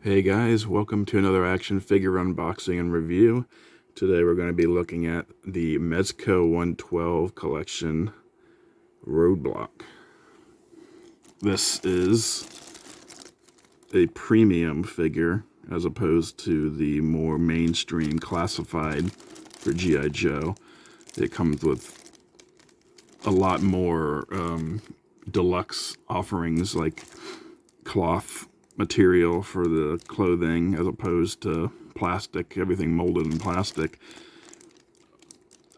Hey guys, welcome to another action figure unboxing and review. Today we're going to be looking at the Mezco 112 collection Roadblock. This is a premium figure as opposed to the more mainstream classified for G.I. Joe. It comes with a lot more deluxe offerings like cloth material for the clothing as opposed to plastic, everything molded in plastic.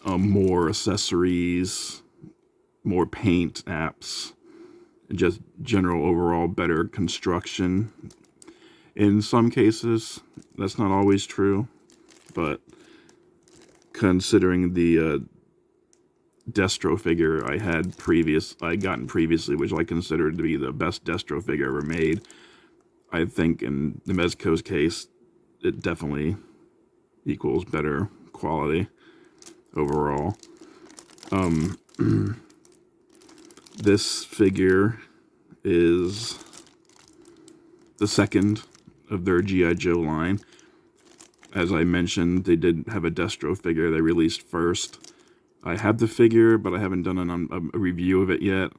More accessories, more paint apps, just general overall better construction. In some cases, that's not always true, but considering the Destro figure I gotten previously, which I considered to be the best Destro figure ever made, I think in the Mezco's case, it definitely equals better quality overall. This figure is the second of their G.I. Joe line. As I mentioned, they did have a Destro figure they released first. I have the figure, but I haven't done a review of it yet.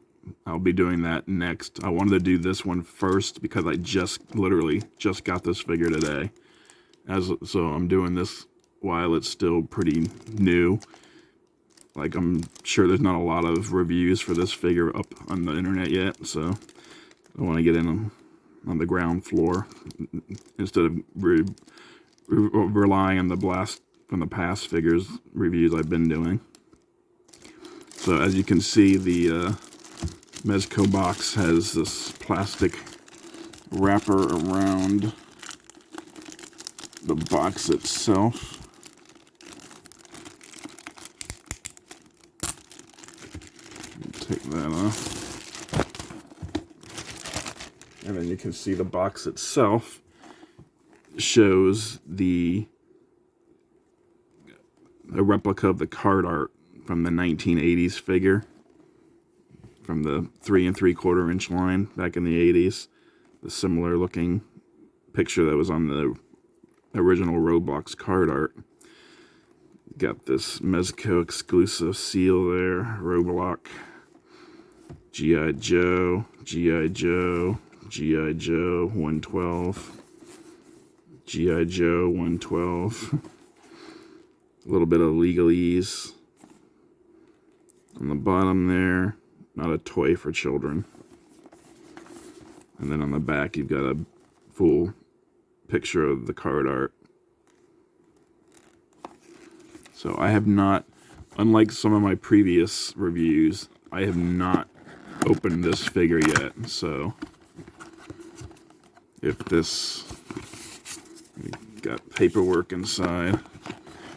I'll be doing that next. I wanted to do this one first because I literally just got this figure today. So I'm doing this while it's still pretty new. Like, I'm sure there's not a lot of reviews for this figure up on the internet yet, so I want to get in on the ground floor instead of relying on the blast from the past figures reviews I've been doing. So as you can see, the Mezco box has this plastic wrapper around the box itself. Take that off. And then you can see the box itself shows a replica of the card art from the 1980s figure, from the 3 3/4 inch line back in the 80s. The similar looking picture that was on the original Roadblock's card art. Got this Mezco exclusive seal there, Roadblock, G.I. Joe, G.I. Joe, G.I. Joe 112, G.I. Joe 112. A little bit of legalese on the bottom there, not a toy for children. And then on the back you've got a full picture of the card art. So I have not, unlike some of my previous reviews, I have not opened this figure yet. So if this got paperwork inside,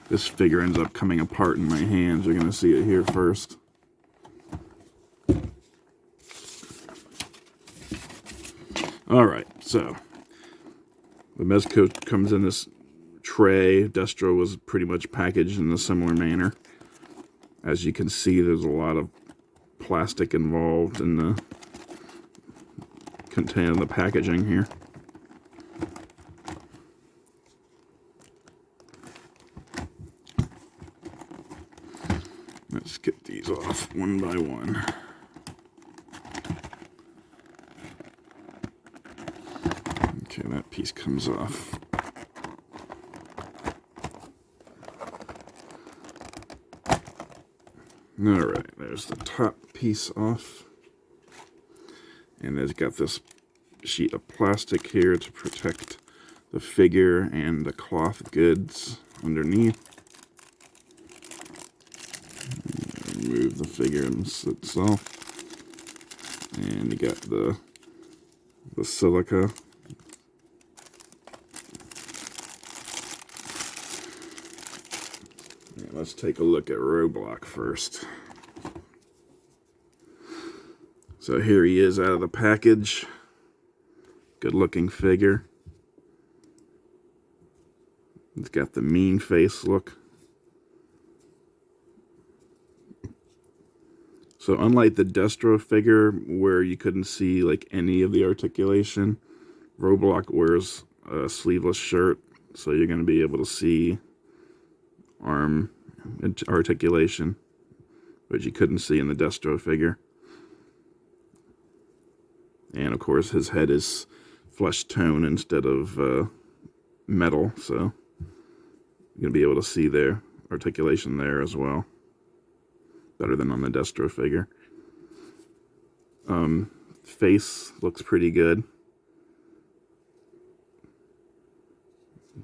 this figure ends up coming apart in my hands, you're going to see it here first. Alright, so the Mezco comes in this tray. Destro was pretty much packaged in a similar manner. As you can see, there's a lot of plastic involved in the content of the packaging here. Let's get these off one by one. Okay, that piece comes off. Alright, there's the top piece off. And it's got this sheet of plastic here to protect the figure and the cloth goods underneath. Remove the figure itself. And you got the silica. Let's take a look at Roadblock first. So here he is out of the package. Good looking figure. He's got the mean face look. So unlike the Destro figure where you couldn't see like any of the articulation, Roadblock wears a sleeveless shirt, so you're going to be able to see arm articulation, which you couldn't see in the Destro figure. And of course his head is flesh tone instead of metal, so you're going to be able to see their articulation there as well. Better than on the Destro figure. Face looks pretty good.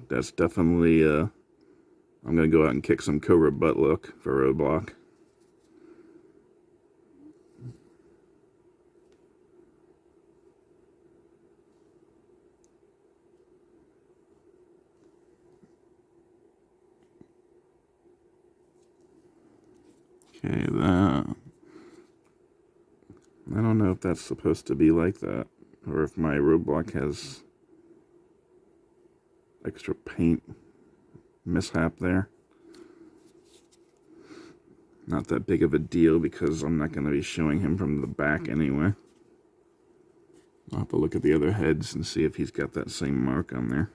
That's definitely, I'm going to go out and kick some Cobra butt look for Roadblock. Okay, that. I don't know if that's supposed to be like that, or if my Roadblock has extra paint mishap there. Not that big of a deal because I'm not going to be showing him from the back anyway. I'll have to look at the other heads and see if he's got that same mark on there.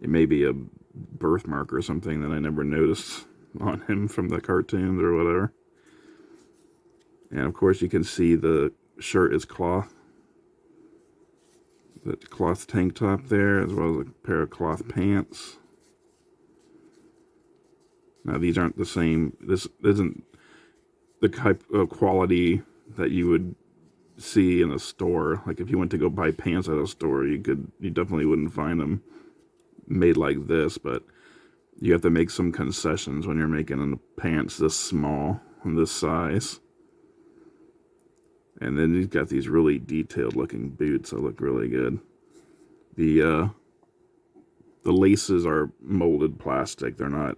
It may be a birthmark or something that I never noticed on him from the cartoons or whatever. And of course you can see the shirt is cloth. The cloth tank top there, as well as a pair of cloth pants. Now these aren't the same. This isn't the type of quality that you would see in a store. Like if you went to go buy pants at a store, you definitely wouldn't find them made like this, but you have to make some concessions when you're making pants this small and this size. And then he's got these really detailed looking boots that look really good. The laces are molded plastic. They're not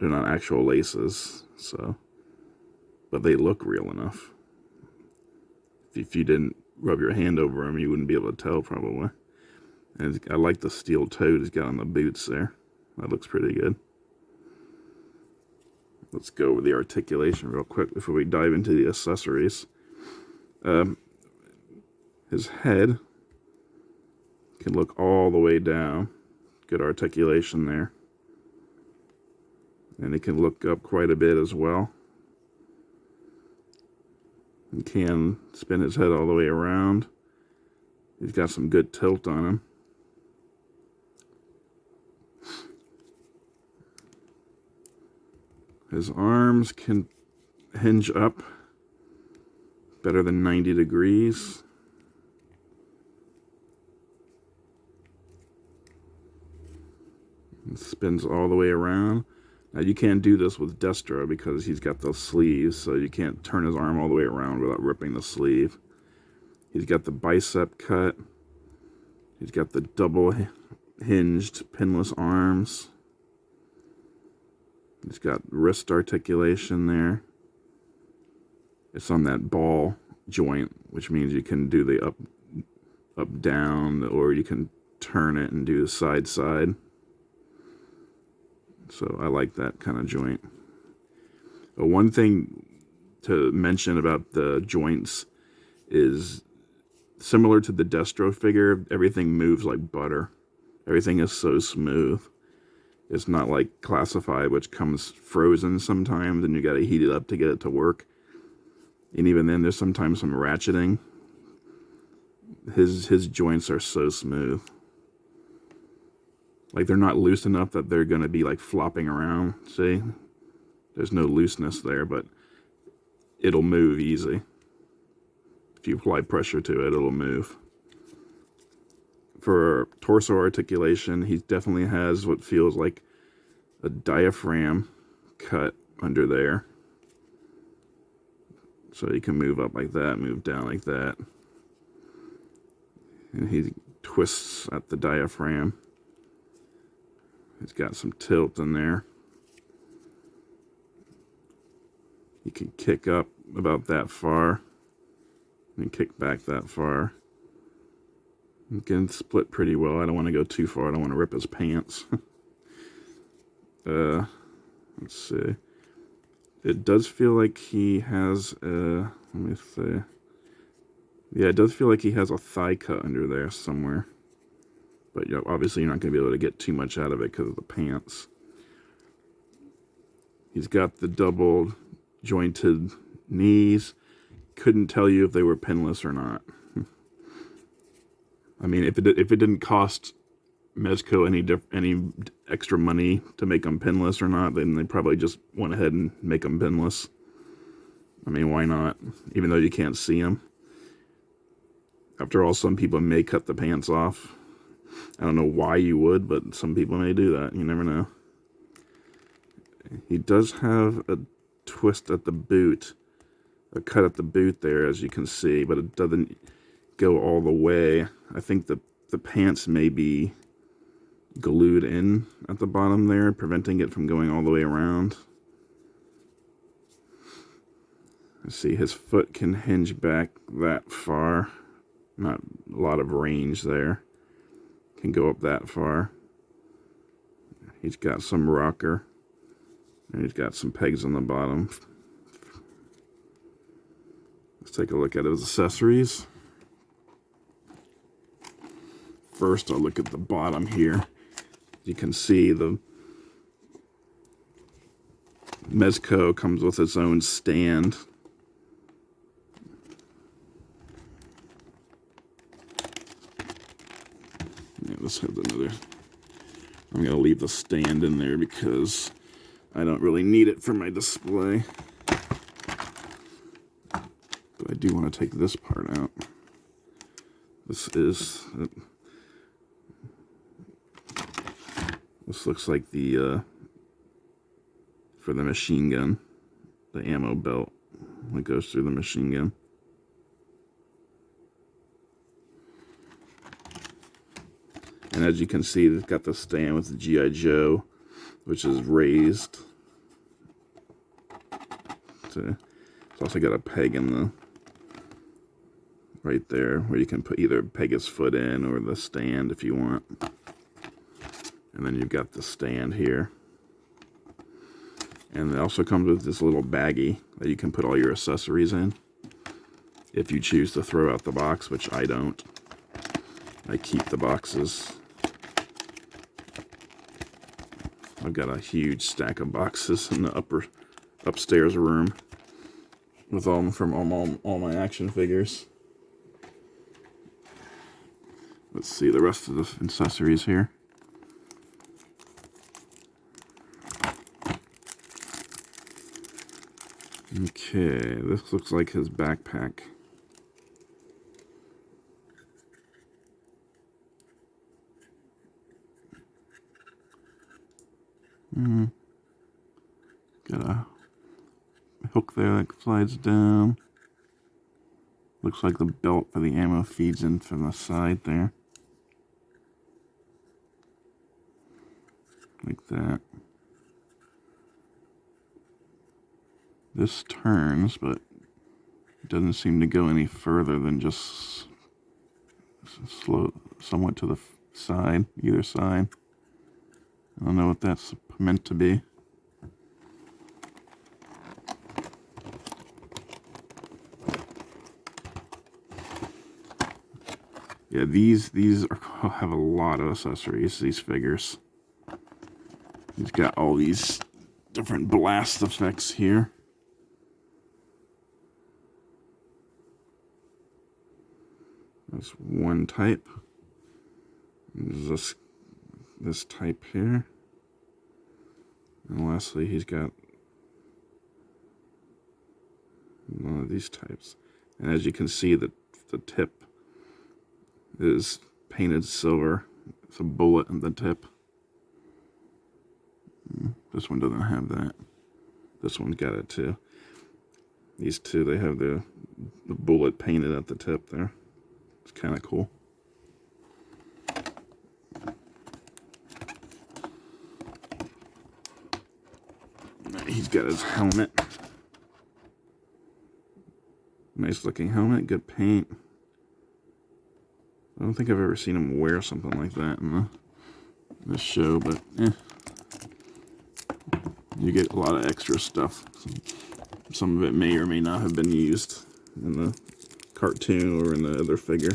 actual laces, so, but they look real enough. If you didn't rub your hand over them, you wouldn't be able to tell probably. And I like the steel toe he's got on the boots there. That looks pretty good. Let's go over the articulation real quick before we dive into the accessories. His head can look all the way down. Good articulation there. And it can look up quite a bit as well. He can spin his head all the way around. He's got some good tilt on him. His arms can hinge up better than 90 degrees. It spins all the way around. Now you can't do this with Destro because he's got those sleeves, so you can't turn his arm all the way around without ripping the sleeve. He's got the bicep cut. He's got the double hinged pinless arms. He's got wrist articulation there. It's on that ball joint, which means you can do the up down, or you can turn it and do the side side. So I like that kind of joint. One thing to mention about the joints is similar to the Destro figure, everything moves like butter. Everything is so smooth. It's not like Classified, which comes frozen sometimes and you got to heat it up to get it to work. And even then, there's sometimes some ratcheting. His joints are so smooth. Like they're not loose enough that they're going to be like flopping around. See? There's no looseness there, but it'll move easy. If you apply pressure to it, it'll move. For torso articulation, he definitely has what feels like a diaphragm cut under there. So he can move up like that, move down like that. And he twists at the diaphragm. He's got some tilt in there. He can kick up about that far and kick back that far. He can split pretty well. I don't want to go too far. I don't want to rip his pants. Let's see. It does feel like he has a, let me see. Yeah, it does feel like he has a thigh cut under there somewhere. But obviously you're not going to be able to get too much out of it because of the pants. He's got the double jointed knees. Couldn't tell you if they were pinless or not. I mean, if it didn't cost Mezco any extra money to make them pinless or not, then they probably just went ahead and make them pinless. I mean, why not? Even though you can't see them. After all, some people may cut the pants off. I don't know why you would, but some people may do that. You never know. He does have a twist at the boot, a cut at the boot there, as you can see, but it doesn't go all the way. I think the pants may be glued in at the bottom there, preventing it from going all the way around. Let's see, his foot can hinge back that far. Not a lot of range there. Can go up that far. He's got some rocker. And he's got some pegs on the bottom. Let's take a look at his accessories. First, I'll look at the bottom here. You can see the Mezco comes with its own stand. Yeah, this has another. I'm going to leave the stand in there because I don't really need it for my display. But I do want to take this part out. This looks like the for the machine gun, the ammo belt that goes through the machine gun. And as you can see, it's got the stand with the G.I. Joe, which is raised. It's also got a peg in the right there where you can put either peg his foot in or the stand if you want. And then you've got the stand here. And it also comes with this little baggie that you can put all your accessories in if you choose to throw out the box, which I don't. I keep the boxes. I've got a huge stack of boxes in the upstairs room with all my action figures. Let's see the rest of the accessories here. Okay, this looks like his backpack. Got a hook there that slides down. Looks like the belt for the ammo feeds in from the side there. Like that. This turns, but it doesn't seem to go any further than just somewhat to the side, either side. I don't know what that's meant to be. Yeah, these have a lot of accessories, these figures. He's got all these different blast effects here. That's one type. There's this type here. And lastly, he's got one of these types. And as you can see, the tip is painted silver. It's a bullet in the tip. This one doesn't have that. This one's got it too. These two, they have the bullet painted at the tip there. It's kind of cool. He's got his helmet. Nice looking helmet, good paint. I don't think I've ever seen him wear something like that in this show, but you get a lot of extra stuff. Some of it may or may not have been used in the cartoon or in the other figure.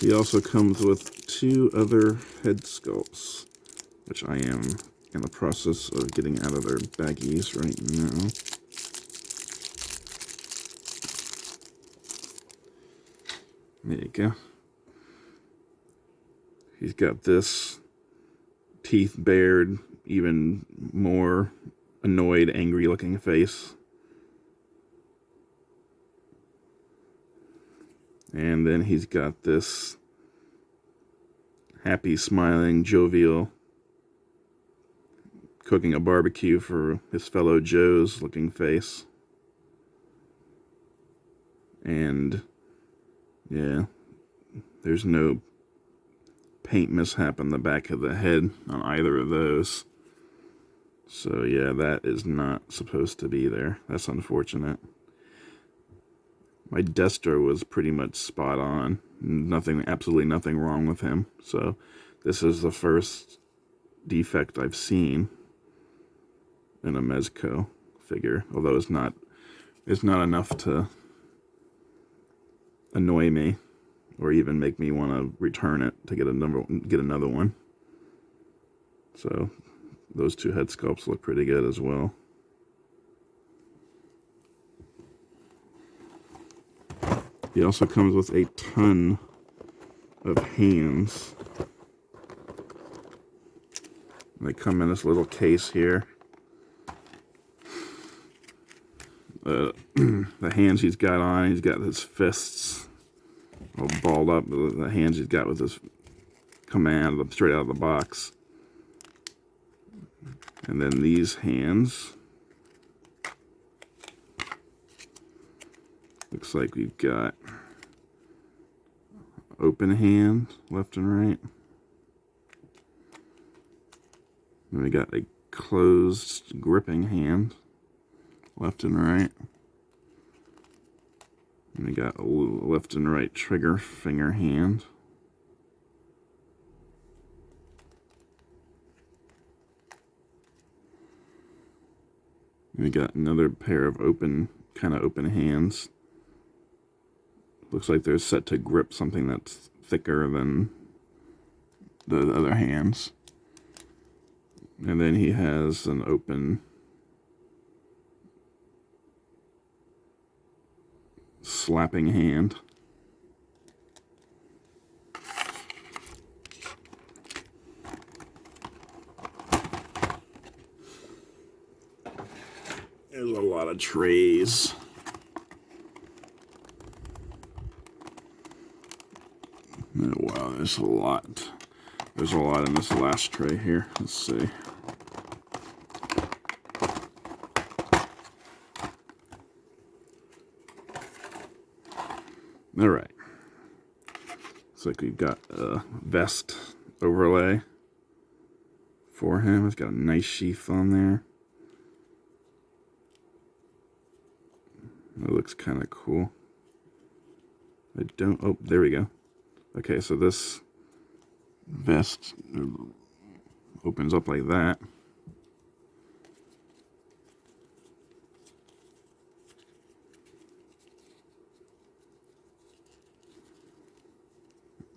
He also comes with 2 other head sculpts, which I am in the process of getting out of their baggies right now. There you go. He's got this teeth bared, even more annoyed, angry looking face. And then he's got this happy, smiling, jovial, cooking a barbecue for his fellow Joes looking face. And yeah, there's no paint mishap on the back of the head on either of those. So yeah, that is not supposed to be there. That's unfortunate. My Destro was pretty much spot on. Absolutely nothing wrong with him. So this is the first defect I've seen in a Mezco figure, although it's not enough to annoy me or even make me want to return it to get another one. So those 2 head sculpts look pretty good as well. He also comes with a ton of hands. They come in this little case here. The hands he's got on, he's got his fists all balled up. The hands he's got with his command straight out of the box. And then these hands. Looks like we've got open hand, left and right. And we got a closed gripping hand, left and right. And we got a left and right trigger finger hand. And we got another pair of kind of open hands. Looks like they're set to grip something that's thicker than the other hands. And then he has an open slapping hand. There's a lot of trays. Oh, wow, there's a lot. There's a lot in this last tray here. Let's see. All right. Looks like we've got a vest overlay for him. It's got a nice sheath on there. That looks kind of cool. Oh, there we go. Okay, so this vest opens up like that.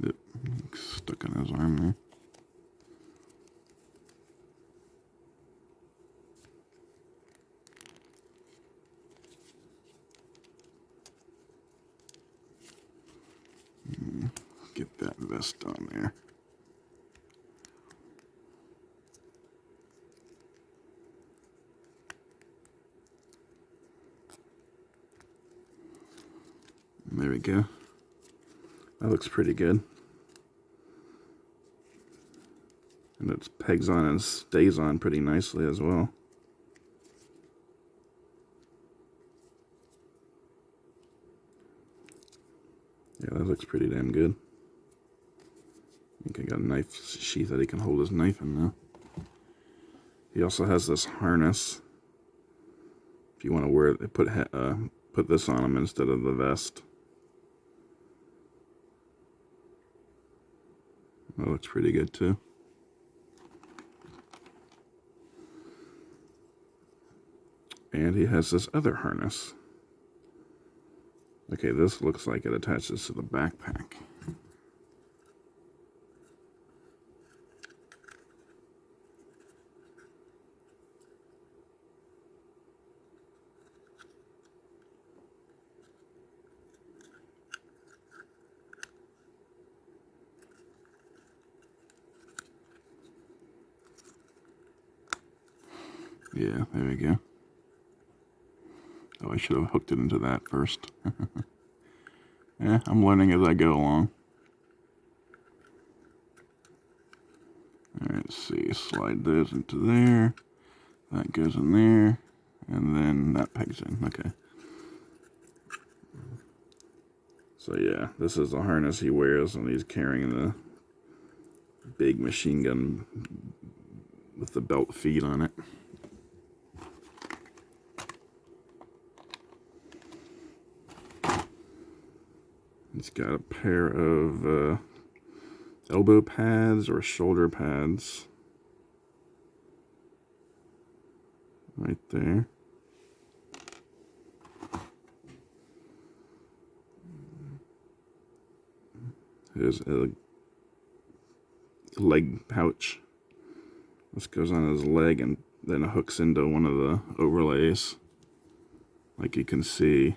It stuck in his arm there. Get that vest on there. There we go. That looks pretty good. And it pegs on and stays on pretty nicely as well. Yeah, that looks pretty damn good. I think I got a knife sheath that he can hold his knife in now. He also has this harness. If you want to wear it, put this on him instead of the vest. That looks pretty good too. And he has this other harness. Okay, this looks like it attaches to the backpack. Yeah, there we go. Oh, I should have hooked it into that first. Yeah, I'm learning as I go along. Alright, let's see. Slide those into there. That goes in there. And then that pegs in. Okay. So yeah, this is the harness he wears when he's carrying the big machine gun with the belt feet on it. He's got a pair of elbow pads or shoulder pads right there. There's a leg pouch. This goes on his leg and then it hooks into one of the overlays. Like you can see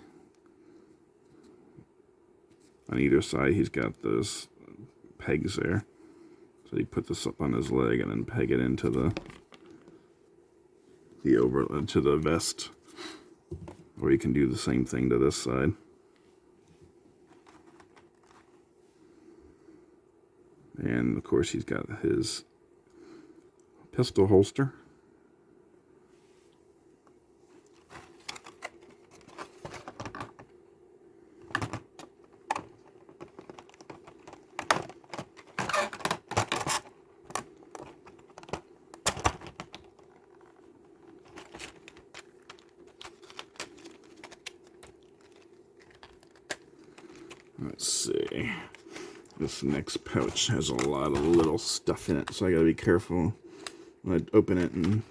on either side, he's got those pegs there. So you put this up on his leg and then peg it into the vest. Or you can do the same thing to this side. And of course he's got his pistol holster. Let's see. This next pouch has a lot of little stuff in it, so I gotta be careful when I open it and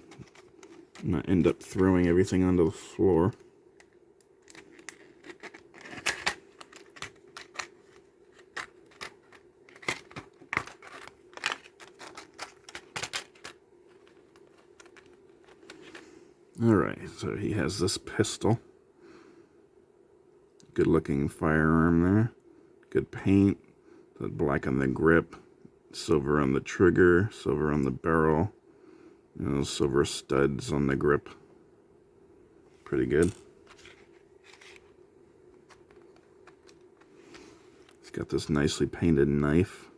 not end up throwing everything onto the floor. Alright, so he has this pistol. Good looking firearm there. Good paint. The black on the grip. Silver on the trigger. Silver on the barrel. Silver studs on the grip. Pretty good. He's got this nicely painted knife.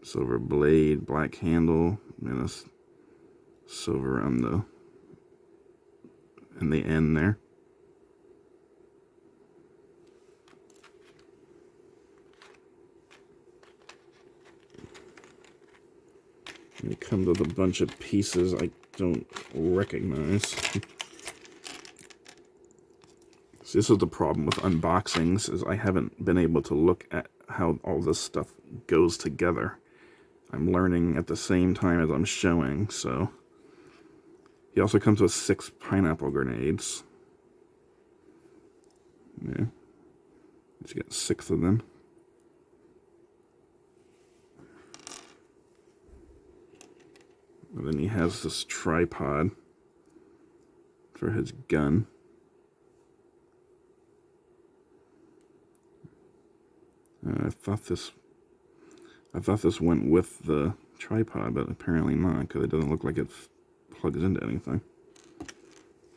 Silver blade, black handle, and a silver on the end there. And it comes with a bunch of pieces I don't recognize. So this is the problem with unboxings, is I haven't been able to look at how all this stuff goes together. I'm learning at the same time as I'm showing, so. He also comes with 6 pineapple grenades. Yeah. He's got 6 of them. And then he has this tripod for his gun. I thought this went with the tripod, but apparently not, because it doesn't look like it plugs into anything.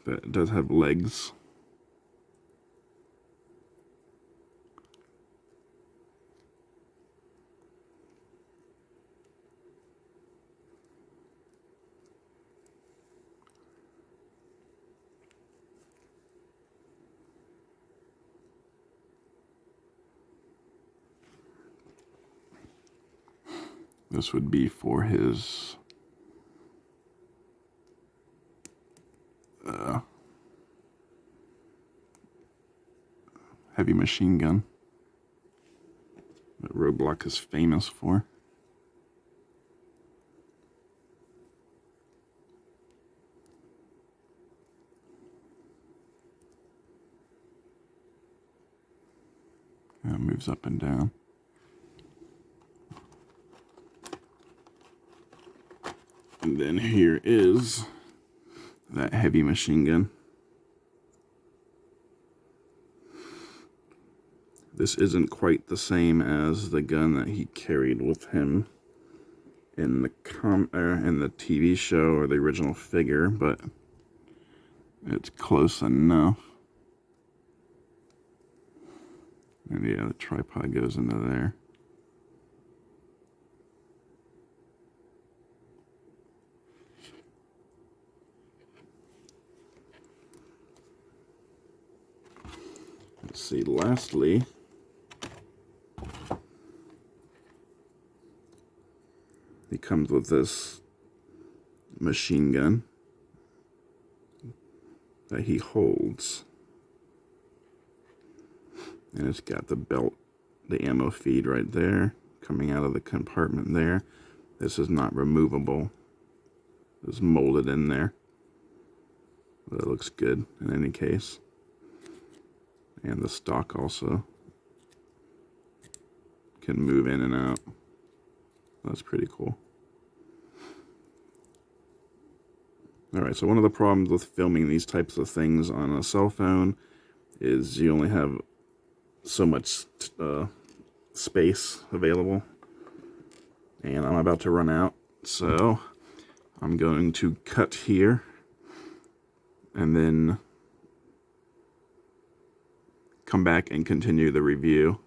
But it does have legs. This would be for his heavy machine gun that Roadblock is famous for. It moves up and down. And then here is that heavy machine gun. This isn't quite the same as the gun that he carried with him in the in the TV show or the original figure, but it's close enough. And yeah, the tripod goes into there. Let's see, lastly, he comes with this machine gun that he holds. And it's got the belt, the ammo feed right there, coming out of the compartment there. This is not removable. It's molded in there. But it looks good in any case. And the stock also can move in and out. That's pretty cool. Alright, so one of the problems with filming these types of things on a cell phone is you only have so much space available. And I'm about to run out, so I'm going to cut here and then come back and continue the review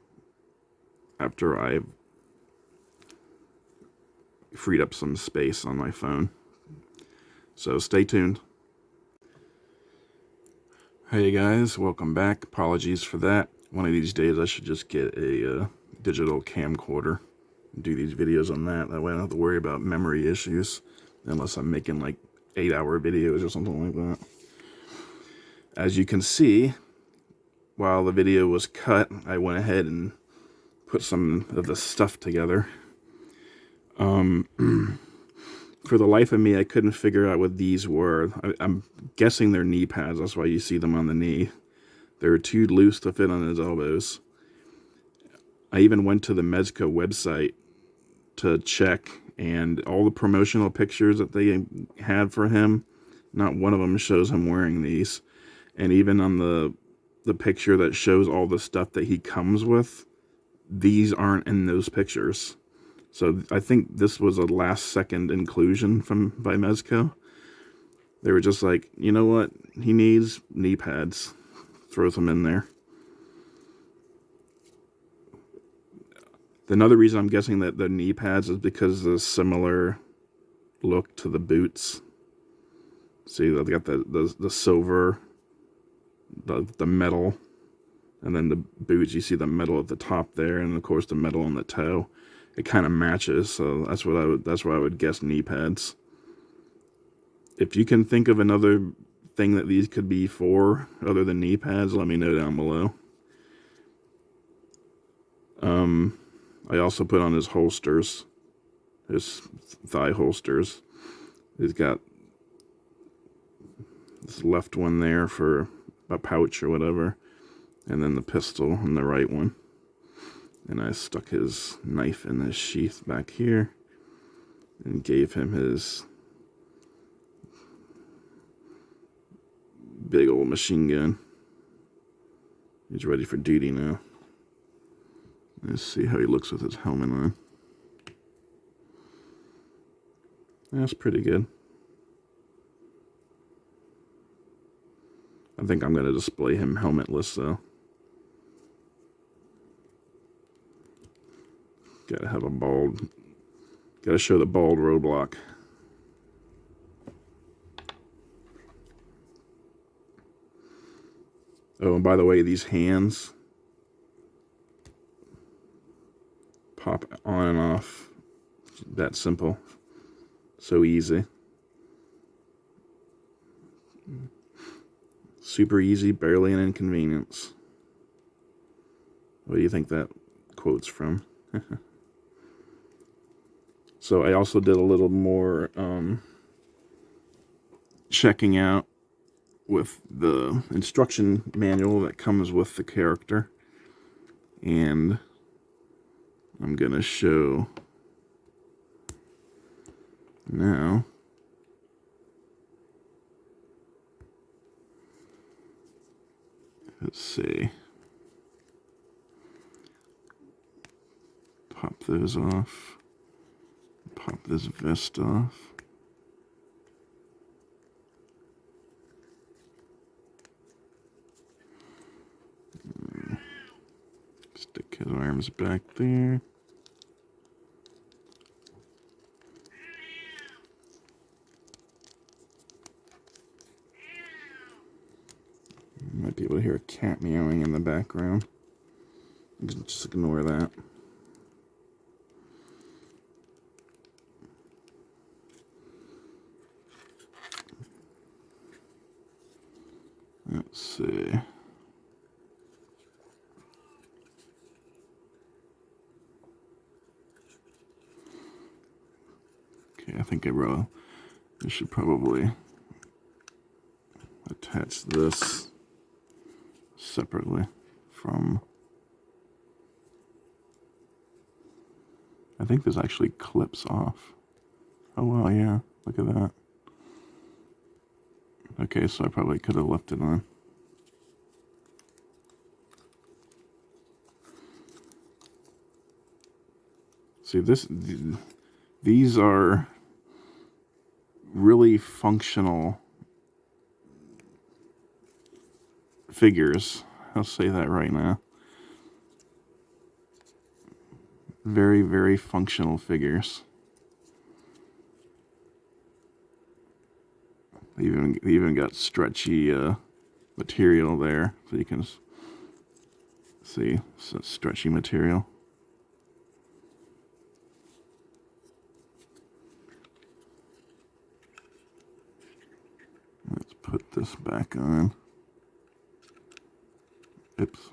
after I've freed up some space on my phone. So stay tuned. Hey guys, welcome back. Apologies for that. One of these days I should just get a digital camcorder and do these videos on that. That way I don't have to worry about memory issues unless I'm making like 8-hour videos or something like that. As you can see, while the video was cut, I went ahead and put some of the stuff together. For the life of me, I couldn't figure out what these were. I'm guessing they're knee pads. That's why you see them on the knee. They're too loose to fit on his elbows. I even went to the Mezco website to check, and all the promotional pictures that they had for him, not one of them shows him wearing these. And even on the picture that shows all the stuff that he comes with, these aren't in those pictures. So I think this was a last-second inclusion by Mezco. They were just like, you know what? He needs knee pads. Throw them in there. Another reason I'm guessing that the knee pads is because of the similar look to the boots. See, they got the silver, the metal, and then the boots, you see the metal at the top there, and of course the metal on the toe. It kind of matches, so that's why I would guess knee pads. If you can think of another thing that these could be for other than knee pads, let me know down below. I also put on his holsters, his thigh holsters. He's got this left one there for a pouch or whatever, and then the pistol in the right one. And I stuck his knife in his sheath back here and gave him his big old machine gun. He's ready for duty now. Let's see how he looks with his helmet on. That's pretty good. I think I'm going to display him helmetless though. Gotta have a bald, gotta show the bald Roadblock. Oh, and by the way, these hands pop on and off. That simple. So easy. Super easy, barely an inconvenience. What do you think that quote's from? So I also did a little more checking out with the instruction manual that comes with the character. And I'm going to show now. Let's see. Pop those off. Pop this vest off. Stick his arms back there. You might be able to hear a cat meowing in the background. Just ignore that. Let's see. Okay, I think I should probably attach this separately from... I think this actually clips off. Oh, well, yeah. Look at that. Okay, so I probably could have left it on. See, these are really functional figures. I'll say that right now. Very, very functional figures. They even got stretchy material there, so you can see stretchy material. Let's put this back on. Oops.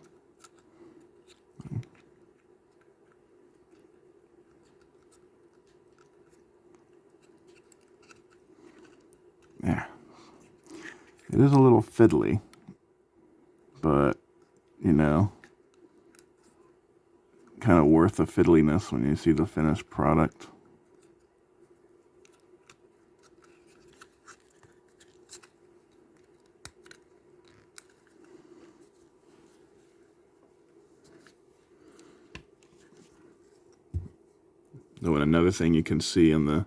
Yeah. It is a little fiddly, but, you know, kind of worth the fiddliness when you see the finished product. Oh, and another thing you can see in the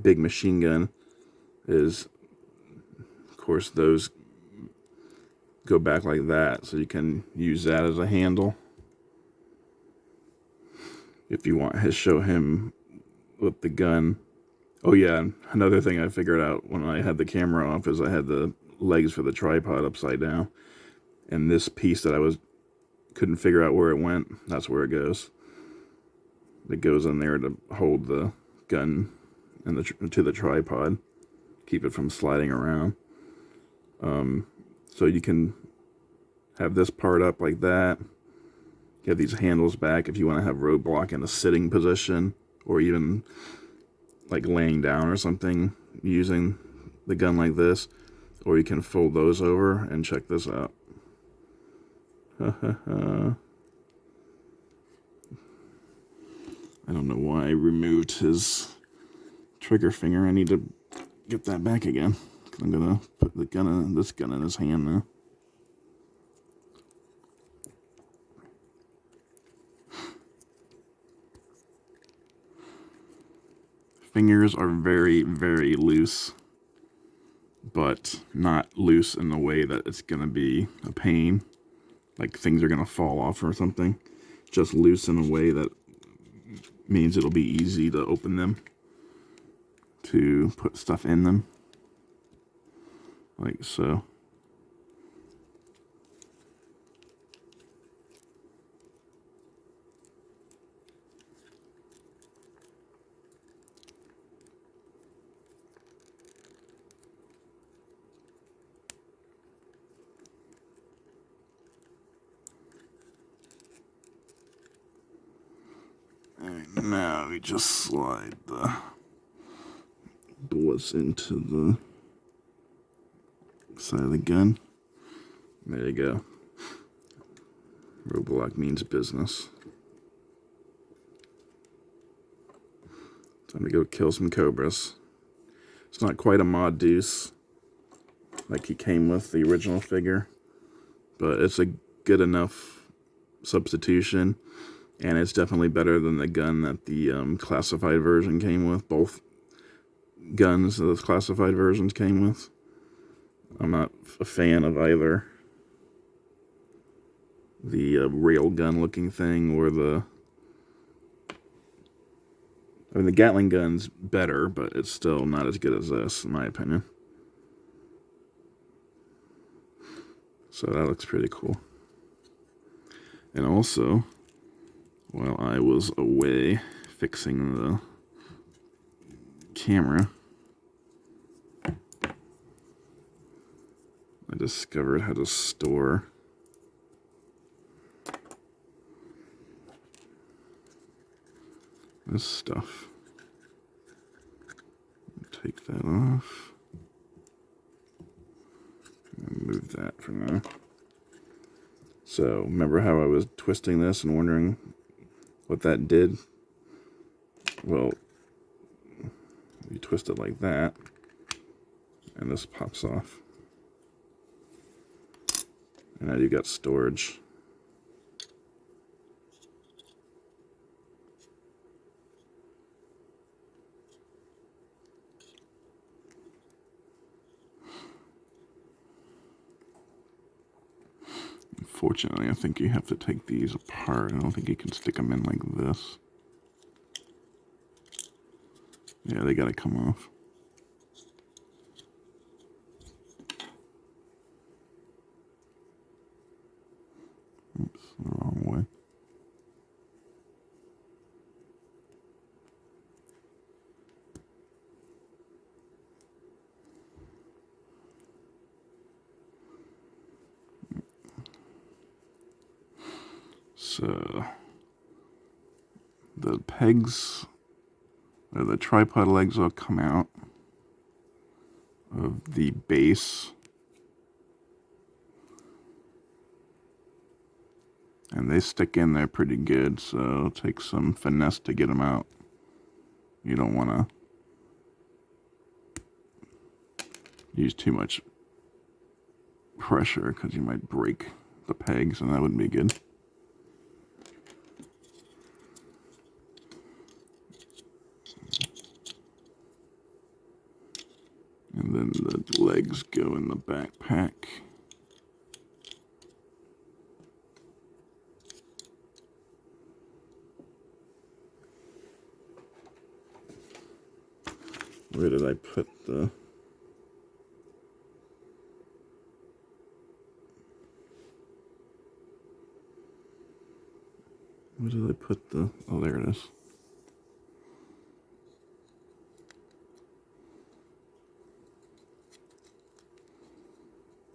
big machine gun is, of course, those go back like that, so you can use that as a handle if you want to show him with the gun. Oh yeah, another thing I figured out when I had the camera off is I had the legs for the tripod upside down, and this piece that I couldn't figure out where it went, that's where it goes. It goes in there to hold the gun and to the tripod, keep it from sliding around. So you can have this part up like that. You have these handles back if you want to have Roadblock in a sitting position, or even like laying down or something using the gun like this. Or you can fold those over, and check this out. I don't know why I removed his trigger finger. I need to get that back again. I'm gonna put this gun in his hand now. Fingers are very, very loose, but not loose in the way that it's gonna be a pain, like things are gonna fall off or something. Just loose in a way that means it'll be easy to open them, to put stuff in them, like so. Alright, now we just slide the bullets into the side of the gun. There you go. Roadblock means business. Time to go kill some cobras. It's not quite a mod deuce like he came with the original figure, but it's a good enough substitution. And it's definitely better than the gun that the classified version came with. Both guns that the classified versions came with. I'm not a fan of either the rail gun looking thing or the... I mean, the Gatling gun's better, but it's still not as good as this, in my opinion. So that looks pretty cool. And also, while I was away fixing the camera, I discovered how to store this stuff. Take that off. And move that for now. So, remember how I was twisting this and wondering what that did? Well, you twist it like that, and this pops off. And now you've got storage. Unfortunately, I think you have to take these apart. I don't think you can stick them in like this. Yeah, they gotta come off. Oops, the wrong way. So, the pegs, or the tripod legs will come out of the base. And they stick in there pretty good, so it'll take some finesse to get them out. You don't want to use too much pressure because you might break the pegs, and that wouldn't be good. And then the legs go in the backpack. Where did I put the... Where did I put the... Oh, there it is.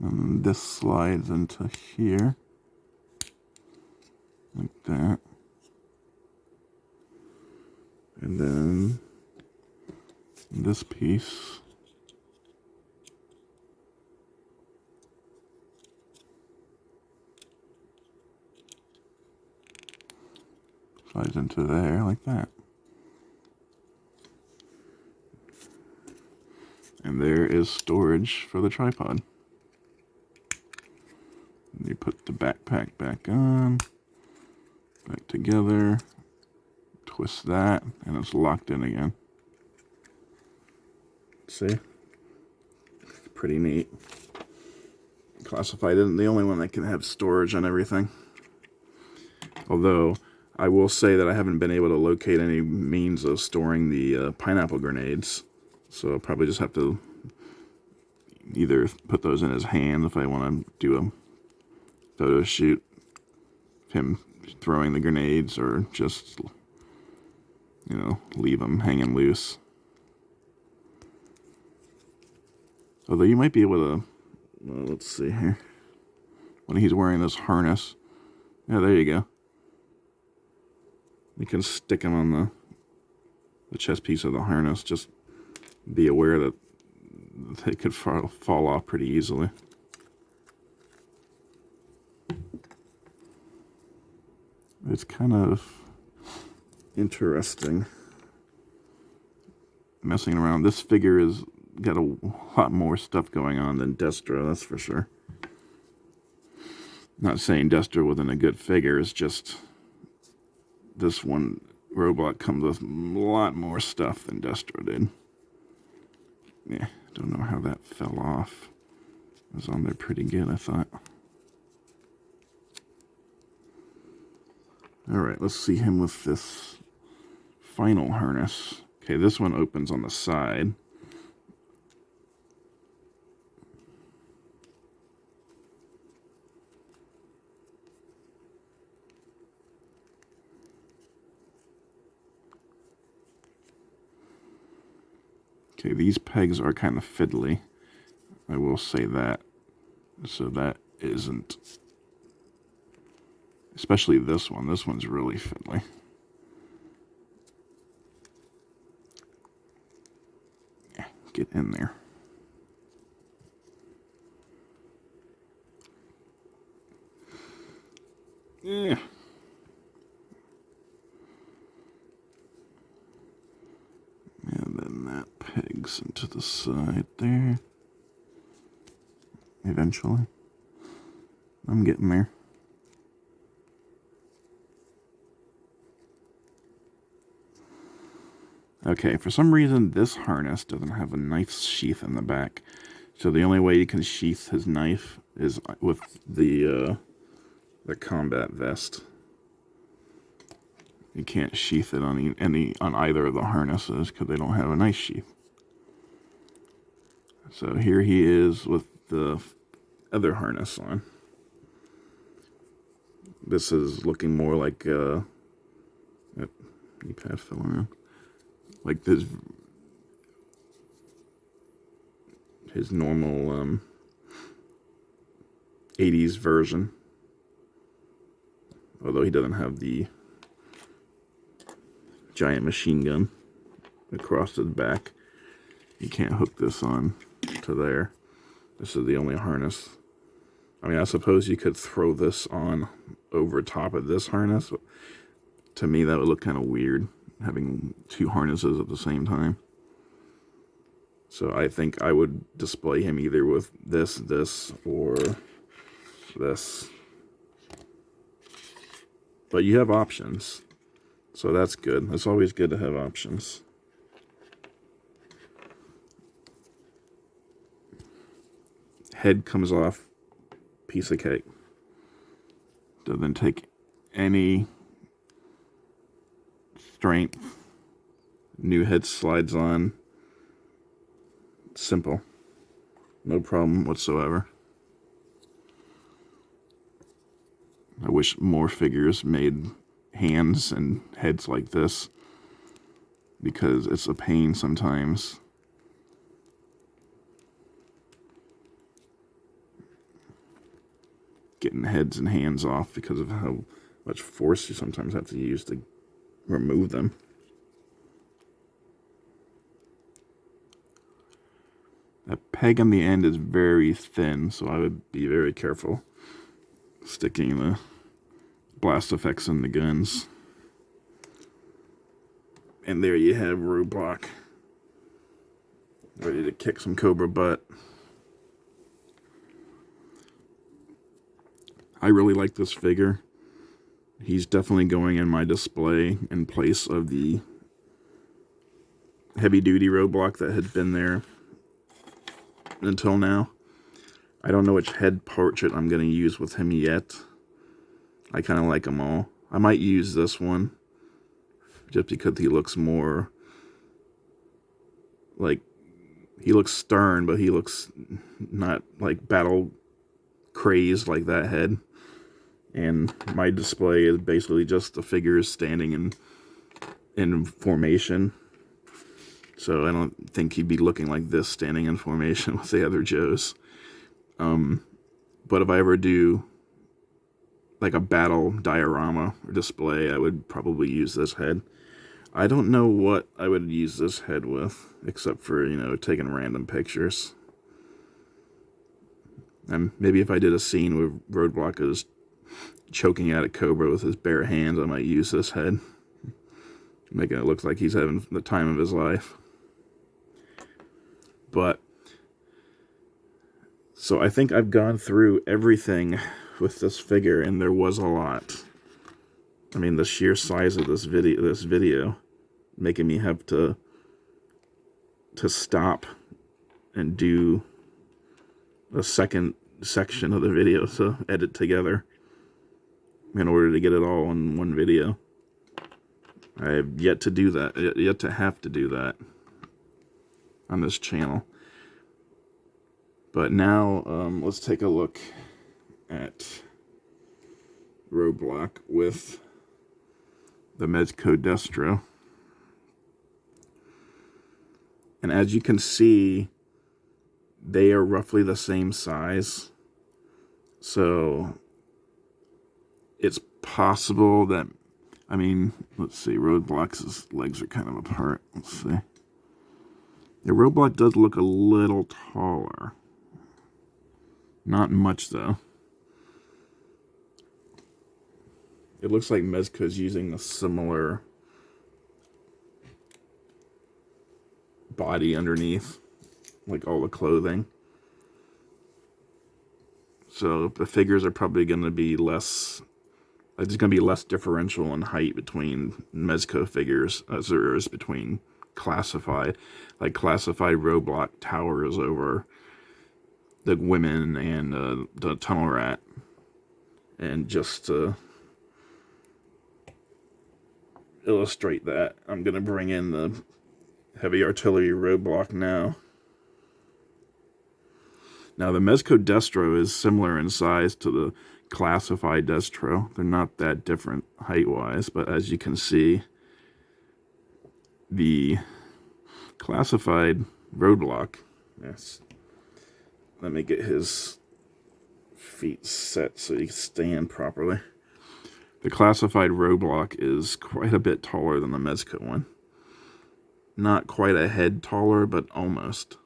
And this slides into here. Like that. And then this piece slides into there like that. And there is storage for the tripod. And you put the backpack back on, back together, twist that, and it's locked in again. See? Pretty neat. Classified isn't the only one that can have storage on everything. Although, I will say that I haven't been able to locate any means of storing the pineapple grenades. So I'll probably just have to either put those in his hand if I want to do a photo shoot of him throwing the grenades, or just, you know, leave them hanging loose. Although you might be able to, let's see here, when he's wearing this harness, yeah, there you go. You can stick him on the chest piece of the harness. Just be aware that they could fall off pretty easily. It's kind of interesting messing around. This figure has got a lot more stuff going on than Destro, that's for sure. Not saying Destro wasn't a good figure, it's just this one, Roadblock, comes with a lot more stuff than Destro did. Yeah, don't know how that fell off. It was on there pretty good, I thought. Alright, let's see him with this final harness. Okay, this one opens on the side. Okay, these pegs are kind of fiddly. I will say that. So that isn't... Especially this one. This one's really fiddly. Yeah, get in there. Yeah. And then that pegs into the side there. Eventually. I'm getting there. Okay, for some reason this harness doesn't have a knife sheath in the back. So the only way you can sheath his knife is with the combat vest. You can't sheath it on either of the harnesses because they don't have a knife sheath. So here he is with the other harness on. This is looking more like knee-pad fell around. Like this, his normal 80s version. Although he doesn't have the giant machine gun across his back. You can't hook this on to there. This is the only harness. I mean, I suppose you could throw this on over top of this harness. To me, that would look kind of weird, having two harnesses at the same time. So I think I would display him either with this, or this. But you have options. So that's good. It's always good to have options. Head comes off, piece of cake. Doesn't take any strength. New head slides on. Simple. No problem whatsoever. I wish more figures made hands and heads like this, because it's a pain sometimes. Getting heads and hands off because of how much force you sometimes have to use to remove them. That peg on the end is very thin, so I would be very careful sticking the blast effects in the guns. And there you have Roadblock, ready to kick some Cobra butt. I really like this figure. He's definitely going in my display in place of the heavy-duty Roadblock that had been there until now. I don't know which head portrait I'm going to use with him yet. I kind of like them all. I might use this one just because he looks more like, he looks stern, but he looks not like battle crazed like that head. And my display is basically just the figures standing in formation. So I don't think he'd be looking like this standing in formation with the other Joes. But if I ever do like a battle diorama or display, I would probably use this head. I don't know what I would use this head with, except for, you know, taking random pictures. And maybe if I did a scene where Roadblock is choking out a Cobra with his bare hands, I might use this head, making it look like he's having the time of his life. But so I think I've gone through everything with this figure, and there was a lot. I mean, the sheer size of this video making me have to stop and do a second section of the video to edit together in order to get it all in one video. I have yet to do that, yet to have to do that on this channel. But now, let's take a look at Roadblock with the Mezco Destro. And as you can see, they are roughly the same size. So it's possible that, I mean, let's see, Roadblock's legs are kind of apart. Let's see. The Roadblock does look a little taller. Not much, though. It looks like Mezco's using a similar body underneath, like all the clothing. So the figures are probably going to be less, there's going to be less differential in height between Mezco figures as there is between Classified. Like Classified Roadblock towers over the women and the Tunnel Rat. And just to illustrate that, I'm going to bring in the Heavy Artillery Roadblock now. Now, the Mezco Destro is similar in size to the Classified Destro. They're not that different height-wise, but as you can see, the Classified Roadblock, yes, let me get his feet set so he can stand properly. The Classified Roadblock is quite a bit taller than the Mezco one. Not quite a head taller, but almost.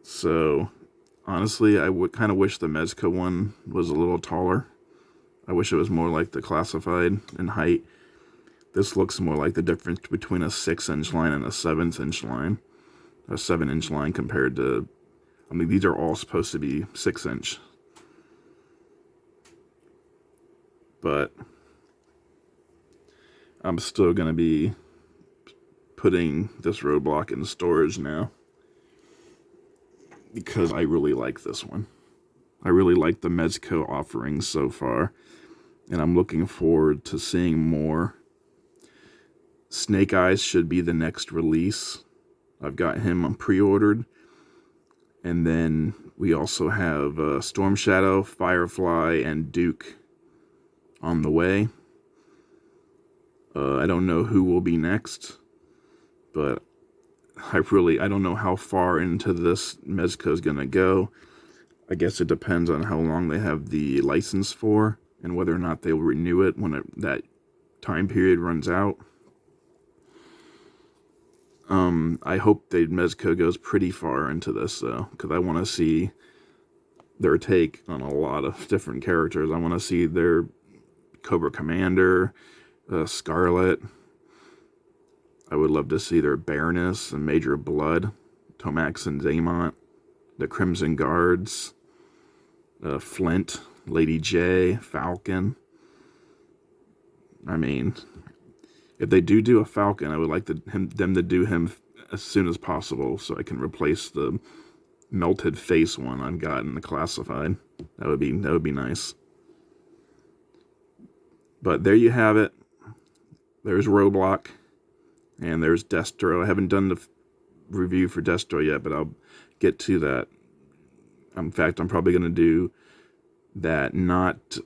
So, honestly, I would kind of wish the Mezco one was a little taller. I wish it was more like the Classified in height. This looks more like the difference between a 6-inch line and a 7-inch line. A 7-inch line compared to, I mean, these are all supposed to be 6-inch. But I'm still going to be putting this Roadblock in storage now, because I really like this one. I really like the Mezco offerings so far, and I'm looking forward to seeing more. Snake Eyes should be the next release. I've got him pre-ordered. And then we also have Storm Shadow, Firefly, and Duke on the way. I don't know who will be next, but I don't know how far into this Mezco is going to go. I guess it depends on how long they have the license for and whether or not they'll renew it when that time period runs out. I hope Mezco goes pretty far into this, though, because I want to see their take on a lot of different characters. I want to see their Cobra Commander, Scarlet. I would love to see their Baroness and Major Blood, Tomax and Zaymont, the Crimson Guards, Flint, Lady J, Falcon. I mean, if they do a Falcon, I would like them to do him as soon as possible so I can replace the melted face one I've got in the Classified. That would be nice. But there you have it. There's Roadblock, and there's Destro. I haven't done the review for Destro yet, but I'll get to that. In fact, I'm probably going to do that not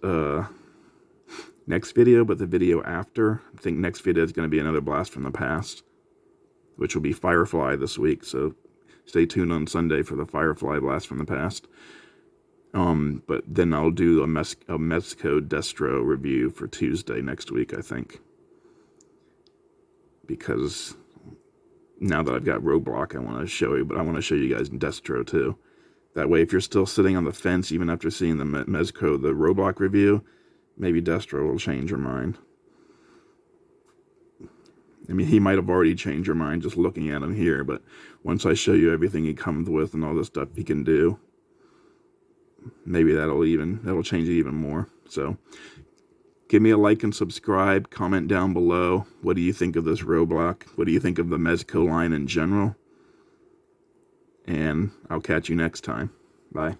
next video, but the video after. I think next video is going to be another Blast from the Past, which will be Firefly this week. So stay tuned on Sunday for the Firefly Blast from the Past. But then I'll do a Mezco Destro review for Tuesday next week, I think. Because now that I've got Roadblock, I want to show you, but I want to show you guys Destro too. That way, if you're still sitting on the fence, even after seeing the Mezco, the Roadblock review, maybe Destro will change your mind. I mean, he might have already changed your mind just looking at him here, but once I show you everything he comes with and all the stuff he can do, maybe that'll change it even more. So, Give me a like and subscribe. Comment down below. What do you think of this Roadblock? What do you think of the Mezco line in general? And I'll catch you next time. Bye.